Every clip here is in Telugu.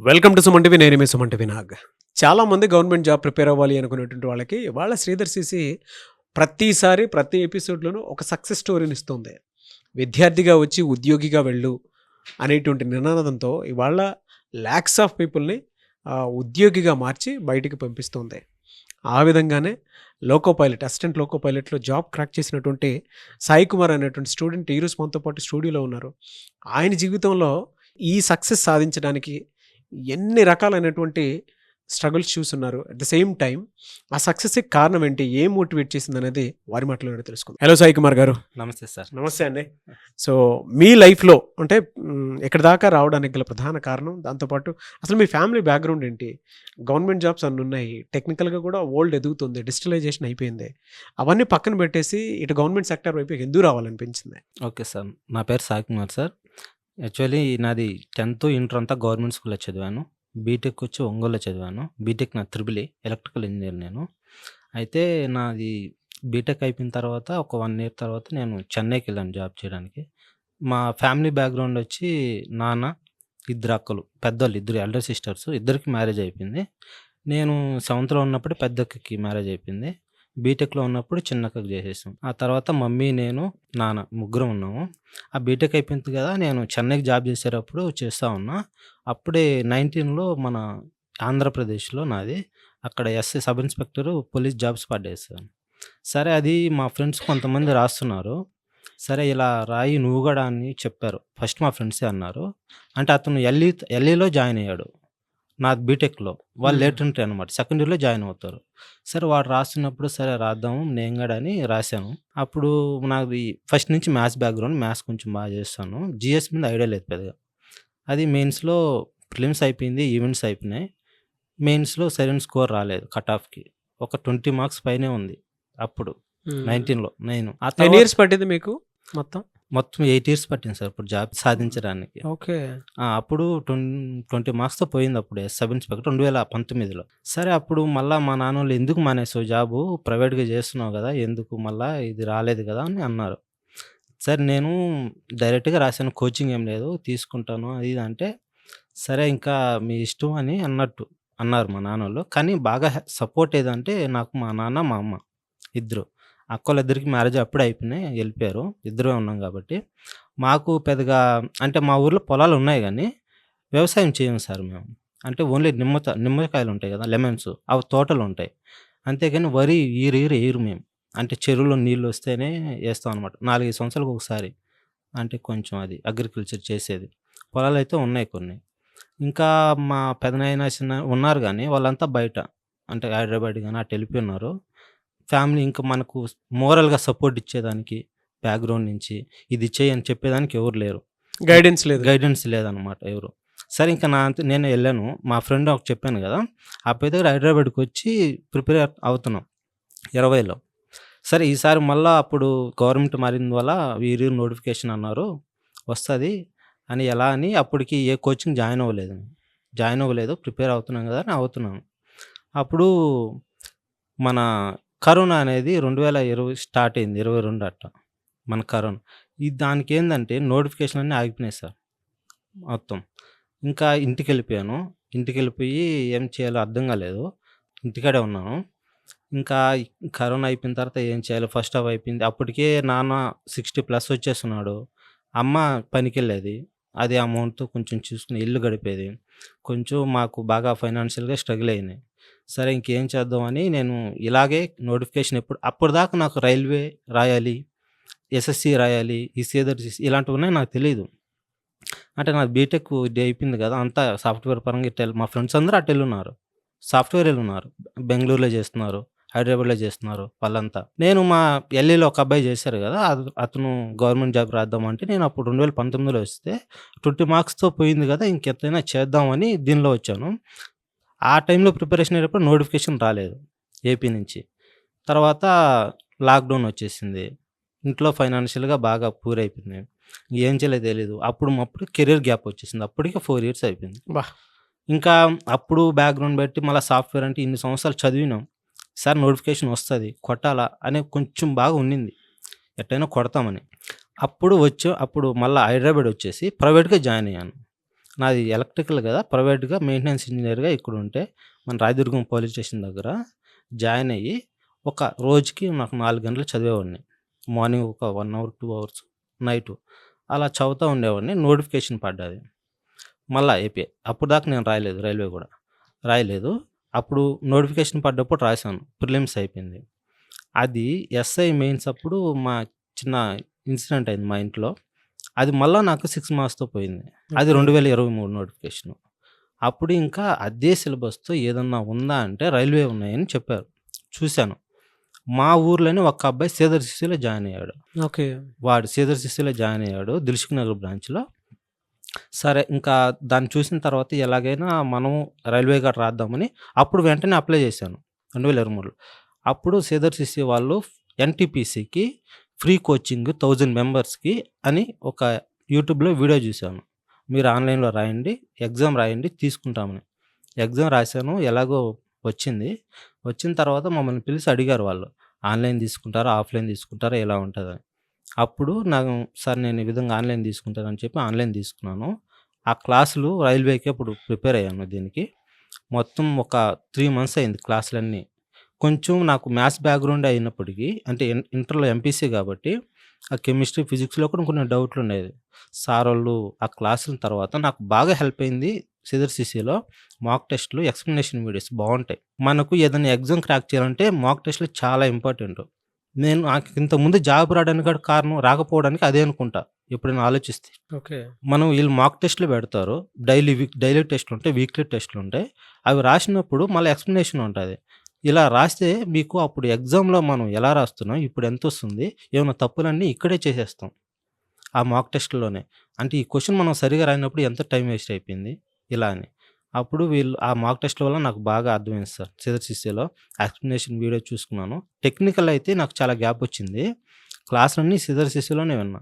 Welcome to Suman TV. నేను మీ సుమన్ టీవీ నాగ్. చాలామంది గవర్నమెంట్ జాబ్ ప్రిపేర్ అవ్వాలి అనుకునేటువంటి వాళ్ళకి వాళ్ళ శ్రీధర్ సీసీ ప్రతిసారి ప్రతి ఎపిసోడ్లోనూ ఒక సక్సెస్ స్టోరీని ఇస్తుంది. విద్యార్థిగా వచ్చి ఉద్యోగిగా వెళ్ళు అనేటువంటి నినాదంతో ఇవాళ ల్యాక్స్ ఆఫ్ పీపుల్ని ఉద్యోగిగా మార్చి బయటికి పంపిస్తుంది. ఆ విధంగానే లోకో పైలట్, అసిస్టెంట్ లోకో పైలట్లో జాబ్ క్రాక్ చేసినటువంటి సాయి కుమార్ అనేటువంటి స్టూడెంట్ ఈరోజు మనతో పాటు స్టూడియోలో ఉన్నారు. ఆయన జీవితంలో ఈ సక్సెస్ సాధించడానికి ఎన్ని రకాలైనటువంటి స్ట్రగుల్స్ చూస్తున్నారు. అట్ ద సేమ్ టైం ఆ సక్సెస్కి కారణం ఏంటి, ఏం మోటివేట్ చేసింది అనేది వారి మాటలోనే తెలుసుకుందాం. హలో సాయి కుమార్ గారు. నమస్తే సార్. నమస్తే అండి. సో మీ లైఫ్లో అంటే ఇక్కడ దాకా రావడానికి గల ప్రధాన కారణం, దాంతోపాటు అసలు మీ ఫ్యామిలీ బ్యాక్గ్రౌండ్ ఏంటి? గవర్నమెంట్ జాబ్స్ అన్నీ ఉన్నాయి, టెక్నికల్గా కూడా వరల్డ్ ఎదుగుతుంది, డిజిటలైజేషన్ అయిపోయింది, అవన్నీ పక్కన పెట్టేసి ఇటు గవర్నమెంట్ సెక్టర్ వైపు ఎందుకు రావాలనిపించింది? ఓకే సార్, నా పేరు సాయి కుమార్ సార్. యాక్చువల్లీ నాది 10th ఇంటర్ అంతా గవర్నమెంట్ స్కూల్లో చదివాను. బీటెక్ వచ్చి ఒంగోలులో చదివాను. బీటెక్ నా త్రిబుల్ ఎలక్ట్రికల్ ఇంజనీర్ నేను. అయితే నాది బీటెక్ అయిపోయిన తర్వాత ఒక 1 ఇయర్ తర్వాత నేను చెన్నైకి వెళ్ళాను జాబ్ చేయడానికి. మా ఫ్యామిలీ బ్యాక్గ్రౌండ్ వచ్చి నాన్న, 2 అక్కలు, పెద్దోళ్ళు 2 ఎల్డర్ సిస్టర్స్, ఇద్దరికి మ్యారేజ్ అయిపోయింది. నేను 7th ఉన్నప్పుడు పెద్దక్కకి మ్యారేజ్ అయిపోయింది. బీటెక్లో ఉన్నప్పుడు చిన్నక్కకి చేసేసాం. ఆ తర్వాత మమ్మీ, నేను, నాన్న ముగ్గురం ఉన్నాము. ఆ బీటెక్ అయిపోయింది కదా, నేను చెన్నైకి జాబ్ చేసేటప్పుడు చేస్తూ ఉన్నా. అప్పుడే 19లో మన ఆంధ్రప్రదేశ్లో నాది అక్కడ SI sub inspector police jobs పడ్డాయి సార్. సరే అది మా ఫ్రెండ్స్ కొంతమంది రాస్తున్నారు. సరే ఇలా రాయి నువ్వు కూడా అని చెప్పారు. ఫస్ట్ మా ఫ్రెండ్సే అన్నారు. అంటే అతను ఎల్ఈలో జాయిన్ అయ్యాడు నాది బీటెక్లో. వాళ్ళు లేట్ ఎంట్రీ అనమాట, సెకండ్ ఇయర్లో జాయిన్ అవుతారు. సరే వాడు రాస్తున్నప్పుడు సరే రాద్దాము నేను కూడా అని రాశాను. అప్పుడు నాది ఫస్ట్ నుంచి మ్యాథ్స్ బ్యాక్గ్రౌండ్, మ్యాథ్స్ కొంచెం బాగా చేస్తాను. జిఎస్ మీద ఐడియా లేదు పెద్దగా. అది మెయిన్స్లో ప్రిలిమ్స్ అయిపోయింది, ఈవెంట్స్ అయిపోయినాయి. మెయిన్స్లో సరైన స్కోర్ రాలేదు, కట్ ఆఫ్కి ఒక 20 మార్క్స్ పైనే ఉంది అప్పుడు 19లో. నేను ఎన్ని ఇయర్స్ పట్టింది మీకు మొత్తం? మొత్తం 8 ఇయర్స్ పట్టింది సార్ ఇప్పుడు జాబ్ సాధించడానికి. ఓకే. అప్పుడు 20 మార్క్స్తో పోయింది అప్పుడు సబ్ ఇన్స్పెక్టర్ 2019లో. సరే అప్పుడు మళ్ళీ మా నాన్న వాళ్ళు ఎందుకు మానేసావు జాబు, ప్రైవేట్గా చేస్తున్నావు కదా, ఎందుకు మళ్ళీ ఇది రాలేదు కదా అని అన్నారు. సరే నేను డైరెక్ట్గా రాశాను, కోచింగ్ ఏం లేదు తీసుకుంటాను అది ఇది అంటే, సరే ఇంకా మీ ఇష్టం అని అన్నారు మా నాన్న వాళ్ళు. కానీ బాగా సపోర్ట్ ఏదంటే నాకు మా నాన్న, మా అమ్మ ఇద్దరు. అక్కోళ్ళిద్దరికి మ్యారేజ్ అప్పుడే అయిపోయినాయి, వెళ్ళిపోయారు. ఇద్దరే ఉన్నాం కాబట్టి మాకు పెద్దగా అంటే మా ఊర్లో పొలాలు ఉన్నాయి కానీ వ్యవసాయం చేయం సార్ మేము. అంటే ఓన్లీ నిమ్మకాయలు ఉంటాయి కదా, లెమన్స్, అవి తోటలు ఉంటాయి. అంతేగాని వరి ఏరు మేము. అంటే చెరువులో నీళ్ళు వస్తేనే వేస్తాం అనమాట, 4-5 సంవత్సరాలకు ఒకసారి. అంటే కొంచెం అది అగ్రికల్చర్ చేసేది. పొలాలు అయితే ఉన్నాయి కొన్ని. ఇంకా మా పెదనాయన చిన్న ఉన్నారు కానీ వాళ్ళంతా బయట, అంటే హైదరాబాద్ కానీ అటు వెళ్ళిపోయి ఉన్నారు. ఫ్యామిలీ ఇంకా మనకు మోరల్‌గా సపోర్ట్ ఇచ్చేదానికి బ్యాక్‌గ్రౌండ్ నుంచి ఇది చెయ్యి అని చెప్పేదానికి ఎవరు లేరు. గైడెన్స్ లేదనమాట ఎవరు. సరే ఇంకా నా అంత నేను వెళ్ళాను. మా ఫ్రెండ్ ఒకటి చెప్పాను కదా, ఆ అబ్బాయి దగ్గర హైదరాబాద్‌కి వచ్చి ప్రిపేర్ అవుతున్నాం 20లో. సరే ఈసారి మళ్ళా అప్పుడు గవర్నమెంట్ మారిన వల్ల ఈ నోటిఫికేషన్ అన్నారు వస్తుంది అని. ఎలా అని అప్పటికి ఏ కోచింగ్ జాయిన్ అవ్వలేదు, ప్రిపేర్ అవుతున్నాం కదా అని అవుతున్నాను. అప్పుడు మన కరోనా అనేది 2020 స్టార్ట్ అయింది, 22 అట్లా మన కరోనా. దానికి ఏంటంటే నోటిఫికేషన్ అన్నీ ఆగిపోయినాయి సార్ మొత్తం. ఇంకా ఇంటికెళ్ళిపోయి ఏం చేయాలో అర్థం కాలేదు, ఇంటికాడే ఉన్నాను. ఇంకా కరోనా అయిపోయిన తర్వాత ఏం చేయాలో ఫస్ట్ హాఫ్ అయిపోయింది. అప్పటికే నాన్న 60+ వచ్చేస్తున్నాడు, అమ్మ పనికెళ్ళేది. అది అమౌంట్తో కొంచెం చూసుకుని ఇల్లు గడిపేది. కొంచెం మాకు బాగా ఫైనాన్షియల్గా స్ట్రగుల్ అయినాయి. సరే ఇంకేం చేద్దామని నేను ఇలాగే నోటిఫికేషన్ అప్పటిదాకా నాకు రైల్వే రాయాలి, ఎస్ఎస్సి రాయాలి, ఈ శ్రీధర్ ఇలాంటివి ఉన్నాయి నాకు తెలియదు. అంటే నాకు బీటెక్ అయిపోయింది కదా, అంతా సాఫ్ట్వేర్ పరంగా మా ఫ్రెండ్స్ అందరూ అటు వెళ్ళున్నారు, సాఫ్ట్వేర్ ఉన్నారు, బెంగళూరులో చేస్తున్నారు, హైదరాబాద్లో చేస్తున్నారు వాళ్ళంతా. నేను మా ఎల్ఈలో ఒక అబ్బాయి చేశారు కదా, అతను గవర్నమెంట్ జాబ్ రాద్దామంటే నేను అప్పుడు 2019లో వస్తే 20 మార్క్స్తో పోయింది కదా, ఇంకెంతైనా చేద్దామని దీనిలో వచ్చాను. ఆ టైంలో ప్రిపరేషన్ అయ్యేటప్పుడు నోటిఫికేషన్ రాలేదు ఏపీ నుంచి. తర్వాత లాక్డౌన్ వచ్చేసింది, ఇంట్లో ఫైనాన్షియల్గా బాగా పూర్ అయిపోయింది, ఏం చేయలేదు తెలీదు. అప్పుడు కెరీర్ గ్యాప్ వచ్చేసింది, అప్పటికే 4 ఇయర్స్ అయిపోయింది. ఇంకా అప్పుడు బ్యాక్గ్రౌండ్ బట్టి మళ్ళీ సాఫ్ట్వేర్ అంటే ఇన్ని సంవత్సరాలు చదివినాం, సార్ నోటిఫికేషన్ వస్తుంది కొట్టాలా అనే కొంచెం బాగా ఉండింది, ఎట్టయినా కొడతామని. అప్పుడు మళ్ళీ హైదరాబాద్ వచ్చేసి ప్రైవేట్గా జాయిన్ అయ్యాను. నాది ఎలక్ట్రికల్ కదా, ప్రైవేట్గా మెయింటెనెన్స్ ఇంజనీర్గా ఇక్కడ ఉంటే మన రాయదుర్గం పోలీస్ స్టేషన్ దగ్గర జాయిన్ అయ్యి ఒక రోజుకి నాకు 4 గంటలు చదివేవాడిని. మార్నింగ్ ఒక 1 అవర్ 2 అవర్స్, నైటు అలా చదువుతూ ఉండేవాడిని. నోటిఫికేషన్ పడ్డది మళ్ళా ఏపీ. అప్పుడు దాకా నేను రాయలేదు, రైల్వే కూడా రాయలేదు. అప్పుడు నోటిఫికేషన్ పడ్డప్పుడు రాశాను, ప్రిలిమ్స్ అయిపోయింది. అది ఎస్ఐ మెయిన్స్ అప్పుడు మా చిన్న ఇన్సిడెంట్ అయింది మా ఇంట్లో. అది మళ్ళా నాకు 6 మార్క్స్‌తో పోయింది. అది ఓకే. 2023 నోటిఫికేషను. అప్పుడు ఇంకా అదే సిలబస్‌తో ఏదన్నా ఉందా అంటే రైల్వే ఉన్నాయని చెప్పారు. చూశాను. మా ఊర్లోనే ఒక అబ్బాయి సీదర్‌సిసిలో జాయిన్ అయ్యాడు. ఓకే. వాడు సీదర్‌సిసిలో జాయిన్ అయ్యాడు దిల్సుఖ్ నగర్ బ్రాంచ్‌లో. సరే ఇంకా దాన్ని చూసిన తర్వాత ఎలాగైనా మనం రైల్వే గట్రా రాద్దామని అప్పుడు వెంటనే అప్లై చేశాను 2023లో. అప్పుడు సీదర్‌సిసి వాళ్ళు ఎన్‌టీపీసీకి ఫ్రీ కోచింగ్ 1000 మెంబర్స్‌కి అని ఒక యూట్యూబ్‌లో వీడియో చూశాను. మీరు ఆన్‌లైన్‌లో రాయండి, ఎగ్జామ్ రాయండి తీసుకుంటామని. ఎగ్జామ్ రాశాను. ఎలాగో వచ్చింది. వచ్చిన తర్వాత మమ్మల్ని పిలిచి అడిగారు వాళ్ళు. ఆన్‌లైన్ తీసుకుంటారా? ఆఫ్‌లైన్ తీసుకుంటారా? ఎలా ఉంటదని. అప్పుడు నాకు సార్ నేను ఈ విధంగా ఆన్‌లైన్ తీసుకుంటానని చెప్పి ఆన్‌లైన్ తీసుకున్నాను. ఆ క్లాసులు రైల్వేకి అప్పుడు ప్రిపేర్ అయ్యాను దీనికి. మొత్తం ఒక 3 మంత్స్ అయింది క్లాసులన్నీ. కొంచెం నాకు మ్యాథ్స్ బ్యాక్‌గ్రౌండ్ అయినప్పటికీ అంటే ఇంటర్‌లో ఎంపీసీ కాబట్టి ఆ కెమిస్ట్రీ, ఫిజిక్స్‌లో కూడా కొన్ని డౌట్లుండేది. సారోళ్ళు ఆ క్లాసుల తర్వాత నాకు బాగా హెల్ప్ అయింది. సీదర్‌సిసిలో మాక్ టెస్ట్‌లు, ఎక్స్‌ప్లనేషన్ వీడియోస్ బావుంటాయి. మనకు ఏదైనా ఎగ్జామ్ క్రాక్ చేయాలంటే మాక్ టెస్ట్‌లు చాలా ఇంపార్టెంట్. నాకు ఇంతకుముందు జాబ్ రావడానికి కూడా కారణం రాకపోవడానికి అదే అనుకుంటా ఎప్పుడైనా ఆలోచిస్తే. ఓకే. మనం వీళ్ళు మాక్ టెస్ట్‌లు పెడతారు. డైలీ టెస్ట్‌లుంటాయి, వీక్లీ టెస్ట్‌లుంటాయి. అవి రాసినప్పుడు మళ్ళీ ఎక్స్‌ప్లనేషన్ ఉంటది. ఇలా రాస్తే మీకు అప్పుడు ఎగ్జామ్‌లో మనం ఎలా రాస్తున్నాం, ఇప్పుడు ఎంతొస్తుంది, ఏమైనా తప్పులన్నీ ఇక్కడే చేసేస్తాం. ఆ మాక్ టెస్ట్‌లోనే. అంటే ఈ క్వెషన్ మనం సరిగ్గా రాయనప్పుడు ఎంత టైం వేస్ట్ అయిపోయింది ఇలా అని. అప్పుడు వీళ్ళు ఆ మాక్ టెస్ట్‌ల వల్ల నాకు బాగా అర్థమైంది సార్. సీదర్‌సిసిలో ఎక్స్‌ప్లనేషన్ వీడియో చూసుకున్నాను. టెక్నికల్ అయితే నాకు చాలా గ్యాప్ వచ్చింది. క్లాసులన్నీ సీదర్‌సిసిలోనే విన్నా.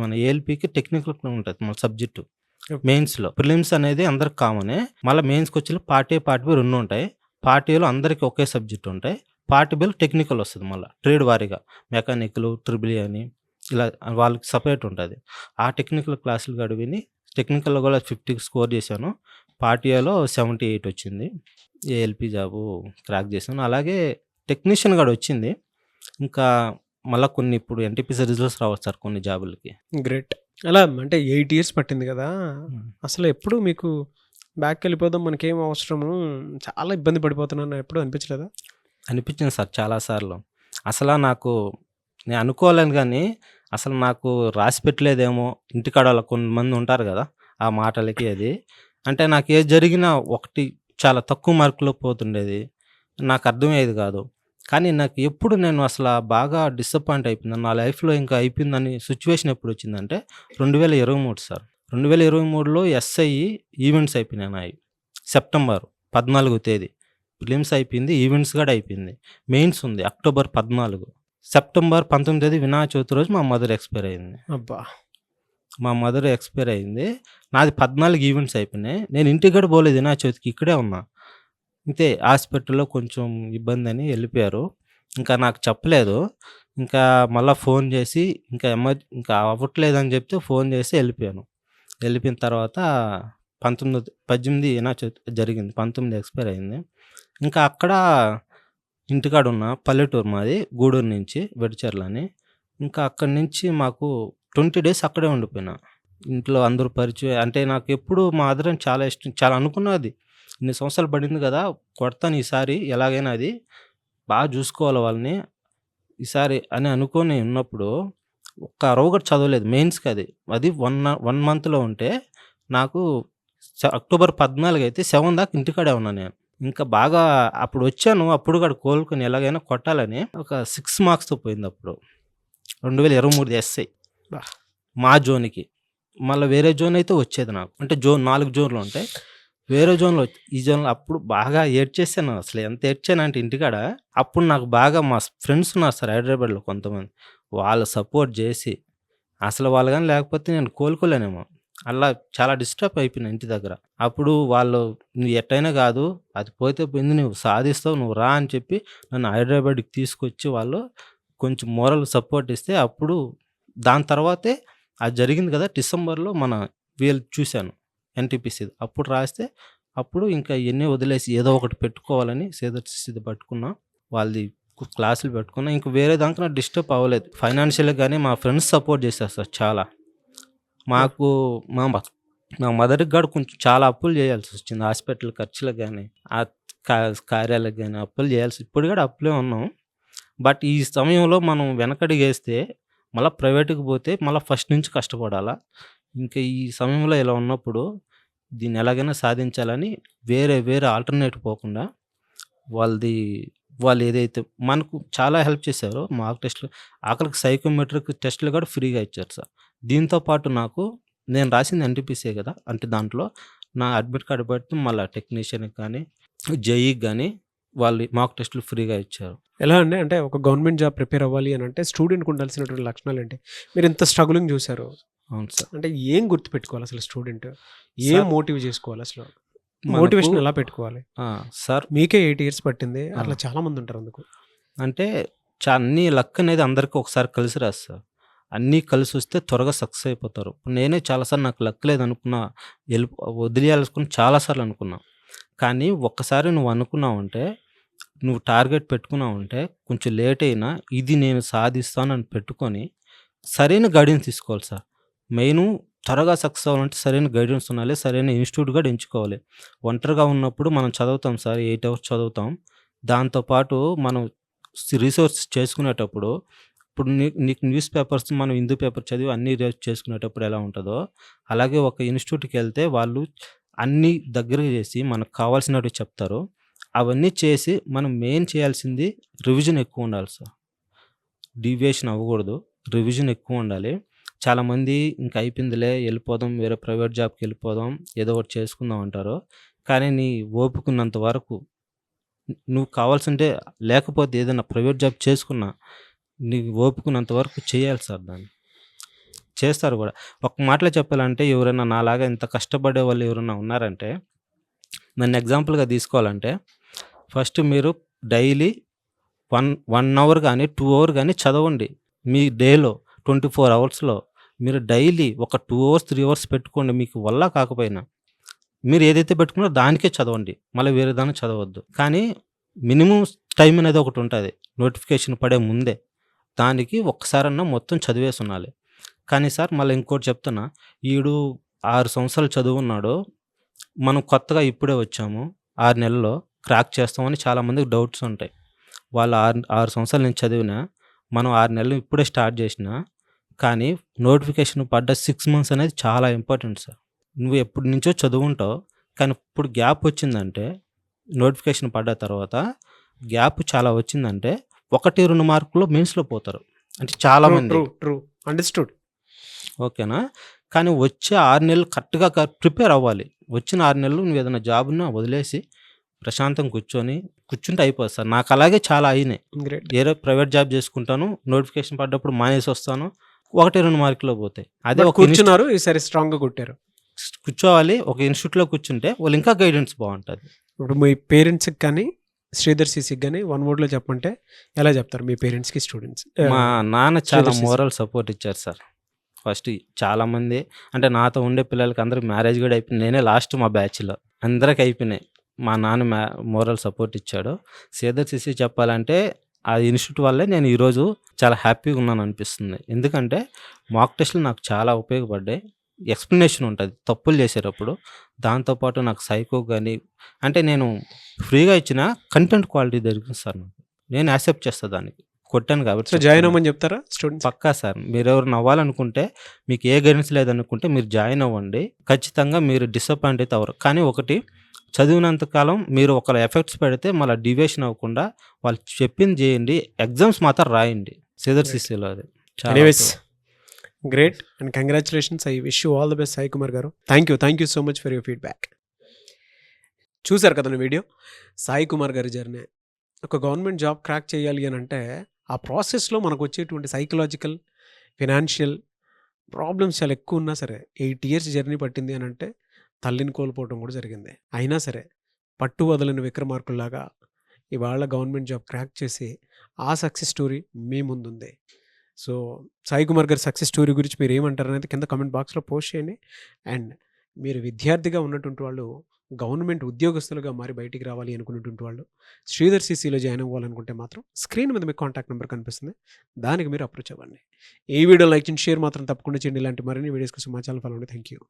మన ఏఎల్‌పీకి టెక్నికల్ ఉంటది మన సబ్జెక్టు. ఓకే. మెయిన్స్‌లో. ప్రిలిమ్స్ అనేది అందరికి కామనే. మళ్ళా మెయిన్స్‌కొచ్చేలో పార్ట్ ఏ, పార్ట్ బి 2 ఉంటాయి. పార్ట్ ఏలో అందరికి ఒకే సబ్జెక్ట్ ఉంటాయి. పార్ట్ బిలో టెక్నికల్ వస్తది మళ్ళా. ట్రేడ్ వారీగా. మెకానికల్, ట్రిపుల్ ఈ అని ఇలా వాళ్ళకి సెపరేట్ ఉంటది. ఆ టెక్నికల్ క్లాసులు కూడా విని టెక్నికల్‌లో కూడా 50 స్కోర్ చేశాను. పార్ట్ ఏలో 78 వచ్చింది. ఏఎల్‌పీ జాబు క్రాక్ చేశాను. అలాగే టెక్నీషియన్ కూడా వచ్చింది. ఇంకా మళ్ళా కొన్ని ఇప్పుడు ఎన్‌టీపీసీ రిజల్ట్స్ రావచ్చు సార్ కొన్ని జాబులకి. గ్రేట్. అలా అంటే 8 ఇయర్స్ పట్టింది గదా! హ్మ్. అసలు ఎప్పుడు మీకు బ్యాక్‌కెళ్ళిపోదాం మనకేం అవసరము, చాలా ఇబ్బంది పడిపోతున్నాను ఎప్పుడు అనిపించలేదా? అనిపించింది సార్ చాలా సార్లు. నాకు నేను అనుకోలేను గానీ, అసలు నాకు రాసి పెట్టలేదేమో, ఇంటికాడ అలా కొంతమంది ఉంటారు గదా! ఆ మాటలకి అది. అంటే నాకేది జరిగినా ఒకటి చాలా తక్కువ మార్కులో పోతుండేది. నాకు అర్థమయ్యేది గాదు. కానీ నాకు ఎప్పుడు నేను బాగా డిసప్పాయింట్ అయిపోయింది. నా లైఫ్‌లో ఇంకా అయిపోయిందని సిట్యుయేషన్ ఎప్పుడొచ్చిందంటే 2023 సార్. 2023లో ఎస్ఐ ఈవెంట్స్ అయిపోయినాయి నాయి. సెప్టెంబర్ 14 తేదీ. ప్రిలిమ్స్ అయిపోయింది. ఈవెంట్స్ గూడా అయిపోయింది. మెయిన్స్ ఉంది అక్టోబర్ 14. సెప్టెంబర్ 19 తేదీ వినాయక చవితి రోజు మా మదర్ ఎక్స్‌పైర్ అయింది. అబ్బా! మా మదర్ ఎక్స్‌పైర్ అయింది. నాది 14 ఈవెంట్స్ అయిపోయినాయి. నేను ఇంటికి గూడా పోలేదు వినాయక చవితికి ఇక్కడే ఉన్నా. అంతే హాస్పిటల్‌లో కొంచెం ఇబ్బందని ఎళ్ళిపోయారు. ఇంకా నాకు చెప్పలేదు. ఇంకా మళ్ళా ఫోన్ జేసి ఇంకా అవ్వట్లేదని జెప్తే ఫోన్ జేసి ఎళ్ళిపోయాను. ఎళ్ళిపోయిన తర్వాత 18 వినాయక చవితి జరిగింది. 19 ఎక్స్‌పైర్ అయింది. ఇంకా అక్కడ ఇంటికాడున్న పల్లెటూరు మాది. గూడూరు నుంచి వెడ్చర్లని. ఇంకా అక్కడి నుంచి మాకు 20 డేస్ అక్కడే ఉండిపోయినా. ఇంట్లో అందరూ పరిచయం అంటే నాకెప్పుడు మా మదర్ అంటే చాలా ఇష్టం. చాలా అనుకున్నది. ఇన్ని సంవత్సరాలు పడింది గదా! కొడతాను ఈసారి ఎలాగైనా అది. బాగా జూసుకోవాలి వాళ్ళని. ఈసారి అని అనుకోని ఉన్నప్పుడు ఒక్క రవ్వ కూడా చదవలేదు మెయిన్స్‌కి అది. అది 1 మంత్‌లో ఉంటే నాకు అక్టోబర్ 14 అయితే 7 దాకా ఇంటికాడే ఉన్నా నేను. ఇంకా బాగా అప్పుడొచ్చాను. అప్పుడు కూడా కోలుకొని ఎలాగైనా కొట్టాలని ఒక 6 మార్క్స్‌తో పోయిందప్పుడు. 2023 ఎస్ఐ. అబ్బా! మా జోన్‌కి. మళ్ళా వేరే జోన్ అయితే వచ్చేది నాకు. అంటే 4 జోన్‌లుంటాయి. వేరే జోన్‌లో ఈ జోన్‌లో అప్పుడు బాగా ఏడ్చేసాను. అసలు ఎంత ఏడ్చానంటే ఇంటికాడ, అప్పుడు నాకు బాగా మా ఫ్రెండ్స్ ఉన్నారు సార్ హైదరాబాద్‌లో కొంతమంది. వాళ్ళు సపోర్ట్ జేసి, అసలు వాళ్ళు గాని లేకపోతే నేను కోలుకోలేనేమో. అలా చాలా డిస్టర్బ్ అయిపోయినా ఇంటి దగ్గర. అప్పుడు వాళ్ళు "నువ్వు ఎట్టైనా గాదు, అది పోతే పోయింది. నువ్వు సాధిస్తావు. నువ్వు రా" అని చెప్పి నన్ను హైదరాబాద్‌కి తీసుకొచ్చి వాళ్ళు కొంచెం మోరల్ సపోర్ట్ ఇస్తే అప్పుడు దాని తర్వాతే అది జరిగింది గదా! డిసెంబర్‌లో వీళ్ళు చూశాను. ఎన్టీపీసీది. అప్పుడు రాస్తే అప్పుడు ఇంకా ఇయన్నీ వదిలేసి ఏదో ఒకటి పెట్టుకోవాలని సేదర్శిది పట్టుకున్నా. వాళ్ళది క్లాసులు పెట్టుకున్నా. ఇంక వేరే దాంట్లో నాకు డిస్టర్బ్ అవ్వలేదు. ఫైనాన్షియల్‌గా గాని మా ఫ్రెండ్స్ సపోర్ట్ చేశారు సార్ చాలా. మాకు మా మ మా మదర్‌కి గూడా కొంచెం చాలా అప్పులు చేయాల్సొచ్చింది. హాస్పిటల్ ఖర్చులకు గాని, ఆహ్, కా కార్యాలకు గాని అప్పులు చేయాల్సి ఇప్పుడు గూడా అప్పులే ఉన్నాం. బట్ ఈ సమయంలో మనం వెనకడుగేస్తే మళ్ళా ప్రైవేట్‌కి పోతే మళ్ళా ఫస్ట్ నుంచి కష్టపడాలా. ఇంకా ఈ సమయంలో ఇలా ఉన్నప్పుడు దీన్ని ఎలాగైనా సాధించాలని వేరే ఆల్టర్‌నేట్ పోకుండా వాళ్ళది వాళ్ళు ఏదైతే మనకు చాలా హెల్ప్ చేశారో మాక్ టెస్ట్‌లు ఆఖరికి సైకోమెట్రిక్ టెస్ట్‌లు కూడా ఫ్రీగా ఇచ్చారు సార్. దీంతో పాటు నాకు నేను రాసింది ఎన్‌టీపీసీయే కదా! అంటే దాంట్లో నా అడ్మిట్ కార్డ్ పెడితే మళ్ళా టెక్నీషియన్‌కి గానీ, జేఈకి గానీ వాళ్ళు మాక్ టెస్ట్‌లు ఫ్రీగా ఇచ్చారు. ఎలా అండి? అంటే ఒక గవర్నమెంట్ జాబ్ ప్రిపేర్ అవ్వాలి అనంటే స్టూడెంట్‌కి ఉండాల్సినటువంటి లక్షణాలేంటి? మీరింత స్ట్రగులింగ్ చూసారు. అవును సార్. అంటే ఏం గుర్తుపెట్టుకోవాలి అసలు స్టూడెంట్? ఏం సార్ మోటివ్ చేసుకోవాలసలు? మనకు మోటివేషన్ ఎలా పెట్టుకోవాలి? ఆ! సార్ మీకే 8 ఇయర్స్ పట్టింది. ఆ! అట్లా చాలా మందుంటారు అందుకు. అంటే అన్నీ లక్ అనేది అందరికి ఒకసారి కలిసి రాదు సార్. అన్నీ కలిసొస్తే త్వరగా సక్సెస్ అయిపోతారు. నేనే చాలా సార్లు నాకు లక్ లేదనుకున్నా, వదిలేయాలనుకుని చాలా సార్లు అనుకున్నా. కానీ ఒక్కసారి నువ్వు అనుకున్నావంటే, నువ్వు టార్గెట్ పెట్టుకున్నావంటే కొంచెం లేట్ అయినా ఇది నేను సాధిస్తానని పెట్టుకొని సరైన గైడెన్స్ తీసుకోవాలి సార్. మెయిను త్వరగా సక్సెస్ అవ్వాలంటే సరైన గైడెన్స్ ఉండాలి. సరైన ఇన్‌స్టిట్యూట్ కూడా ఎంచుకోవాలి. ఒంటరిగా ఉన్నప్పుడు మనం చదువుతాం సార్. 8 అవర్స్ చదువుతాం. దాంతో పాటు మనం రిసోర్స్ చేసుకునేటప్పుడు ఇప్పుడు నీకు న్యూస్ పేపర్స్ మనం హిందూ పేపర్ చదివి అన్నీ చేసుకునేటప్పుడు ఎలా ఉంటదో, అలాగే ఒక ఇన్‌స్టిట్యూట్‌కెళ్తే వాళ్ళు అన్నీ దగ్గరగా చేసి మనకు కావాల్సినటివి చెప్తారు. అవన్నీ చేసి మనం మెయిన్ చేయాల్సింది రివిజన్ ఎక్కువుండాలి సార్. డీవియేషన్ అవ్వకూడదు. రివిజన్ ఎక్కువుండాలి. చాలామంది ఇంక అయిపోయిందిలే ఎళ్ళిపోదాం వేరే ప్రైవేట్ జాబ్‌కెళ్ళిపోదాం. ఏదో ఒకటి చేసుకుందాం అంటారు. కానీ నీ ఓపికున్నంత వరకు నువ్వు కావాల్సుంటే లేకపోతే ఏదైనా ప్రైవేట్ జాబ్ చేసుకున్నా, నీకు ఓపికున్నంత వరకు చేయాలి సార్ దాన్ని. చేస్తారు గూడా. ఒక్క మాటలో చెప్పాలంటే ఎవరైనా నాలాగా ఇంత కష్టపడే వాళ్ళు ఎవరైనా ఉన్నారంటే, నన్ను ఎగ్జాంపుల్‌గా తీసుకోవాలంటే, ఫస్ట్ మీరు డైలీ 1 అవర్ గాని, 2 అవర్ గాని చదవండి. మీ డేలో 24 అవర్స్‌లో మీరు డైలీ ఒక 2 అవర్స్, 3 అవర్స్ పెట్టుకోండి. మీకు వల్ల కాకపోయినా. మీరు ఏదైతే పెట్టుకున్నారో దానికే చదవండి. మళ్ళీ వేరే దానికి చదవద్దు. కానీ మినిమమ్ టైమ్ అనేది ఒకటుంటది. నోటిఫికేషన్ పడే ముందే. దానికి ఒక్కసారన్నా మొత్తం చదివేసుండాలి. కానీ సార్ మళ్ళీ ఇంకోటి చెప్తున్నా. ఈడు 6 సంవత్సరాలు చదువున్నాడు. మనం కొత్తగా ఇప్పుడే వచ్చాము. 6 నెలల్లో క్రాక్ చేస్తామని చాలామందికి డౌట్స్ ఉంటాయి. వాళ్ళు 6 సంవత్సరాల నుంచి చదివినా, మనం 6 నెలలు ఇప్పుడే స్టార్ట్ చేసినా, కానీ నోటిఫికేషన్ పడ్డ 6 మంత్స్ అనేది చాలా ఇంపార్టెంట్ సార్. నువ్వు ఎప్పటినుంచో చదువుంటావు. కానీ ఇప్పుడు గ్యాప్ వచ్చిందంటే, నోటిఫికేషన్ పడ్డ తర్వాత గ్యాప్ చాలా వచ్చిందంటే, 1, 2 మార్కుల్లో మెయిన్స్‌లో పోతారు. అంటే ట్రూ. చాలామంది. ట్రూ. అండర్‌స్టూడ్. ఓకేనా? కానీ వచ్చే 6 నెలలు కరెక్ట్‌గా ప్రిపేర్ అవ్వాలి. వచ్చిన 6 నెలలు నువ్వేదైనా జాబ్‌ని వదిలేసి ప్రశాంతంగా కూర్చుంటే అయిపోద్ది సార్. నాకలాగే చాలా అయినాయి. గ్రేట్. ఏదో ప్రైవేట్ జాబ్ చేసుకుంటాను. నోటిఫికేషన్ పడ్డప్పుడు మానేసొస్తాను. 1, 2 మార్కుల్లో పోతాయి. అదే బట్ ఒక కూర్చున్నారు. ఈసారి స్ట్రాంగ్‌గా కొట్టారు. కూర్చోవాలి. ఒక ఇన్‌స్టిట్యూట్‌లో కూర్చుంటే వాళ్ళు ఇంకా గైడెన్స్ బావుంటది. ఇప్పుడు మీ పేరెంట్స్‌కి కానీ, శ్రీధర్ సీసీకి గాని వన్ వర్డ్‌లో చెప్పమంటే ఎలా చెప్తారు మీ పేరెంట్స్‌కి, స్టూడెంట్స్? మా నాన్న చాలా శ్రీధర్ సీసీ. మోరల్ సపోర్ట్ ఇచ్చారు సార్. ఫస్ట్ చాలామంది అంటే నాతో ఉండే పిల్లలకి అందరికి మ్యారేజ్ కూడా అయిపోయింది. నేనే లాస్ట్ మా బ్యాచ్‌లో. అందరికి అయిపోయినాయి. మా నాన్న మోరల్ సపోర్ట్ ఇచ్చాడు. శ్రీధర్ సీసీ చెప్పాలంటే ఆ ఇన్‌స్టిట్యూట్ వల్లే నేను ఈరోజు చాలా హ్యాపీగా ఉన్నాను అనిపిస్తుంది. ఎందుకంటే మాక్ టెస్ట్‌లు నాకు చాలా ఉపయోగపడ్డాయి. ఎక్స్‌ప్లనేషన్ ఉంటది తప్పులు చేసేటప్పుడు. దాంతో పాటు నాకు సైకో గాని అంటే నేను ఫ్రీగా ఇచ్చిన కంటెంట్ క్వాలిటీ దొరికింది సార్ నాకు. నేను యాక్సెప్ట్ చేస్తా దానికి. కొట్టాను కాబట్టి సో జాయిన్ చెప్తున్నా. అవ్వమని చెప్తారా స్టూడెంట్స్? పక్కా సార్. మీరెవరైనా అవ్వాలనుకుంటే మీకు ఏ గైడెన్స్ లేదనుకుంటే మీరు జాయిన్ అవ్వండి. ఖచ్చితంగా మీరు డిసప్పాయింట్ అయితే అవ్వరు. కానీ ఒకటి చదివినంత కాలం మీరు ఒకళ్ళ ఎఫెక్ట్స్ పెడితే మళ్ళా డీవియేషన్ అవ్వకుండా వాళ్ళు చెప్పింది చేయండి. ఎగ్జామ్స్ మాత్రం రాయండి. శ్రీధర్ Right. సీసీలో అది. చాలా ఎనీవేస్ ఉపయోగం. Great and congratulations. I wish you all the best Sai Kumar గారు. Thank you so much for your feedback. చూసారు కదండీ వీడియో. సాయి కుమార్ గారి జర్నీ. ఒక గవర్నమెంట్ జాబ్ క్రాక్ చేయాలి అనంటే ఆ ప్రాసెస్‌లో మనకొచ్చేటువంటి సైకలాజికల్, ఫినాన్షియల్ ప్రాబ్లమ్స్ చాలా ఎక్కువ ఉన్నా సరే 8 ఇయర్స్ జర్నీ పట్టింది అనంటే తల్లిని కోల్పోవడం కూడా జరిగింది. అయినా సరే పట్టు వదలని విక్రమార్కుల్లాగా ఇవాళ గవర్నమెంట్ జాబ్ క్రాక్ చేసి ఆ సక్సెస్ స్టోరీ మీ ముందుంది. సో సాయి కుమార్ గారి సక్సెస్ స్టోరీ గురించి మీరు ఏమంటారనేది కింద కామెంట్ బాక్స్‌లో పోస్ట్ చేయండి. అండ్ మీరు విద్యార్థిగా ఉన్నటువంటి వాళ్ళు గవర్నమెంట్ ఉద్యోగస్తులుగా మారి బయటికి రావాలి అనుకున్నటువంటి వాళ్ళు శ్రీధర్ సీసీలో జాయిన్ అవ్వాలనుకుంటే మాత్రం స్క్రీన్ మీద మీకు కాంటాక్ట్ నెంబర్ కనిపిస్తుంది, దానికి మీరు అప్రోచ్ అవ్వండి. ఈ వీడియో లైక్ చేయండి, షేర్ మాత్రం తప్పకుండా చేయండి. ఇలాంటి మరిన్ని వీడియోస్ కోసం మా ఛానల్ ఫాలో అవ్వండి. Thank you.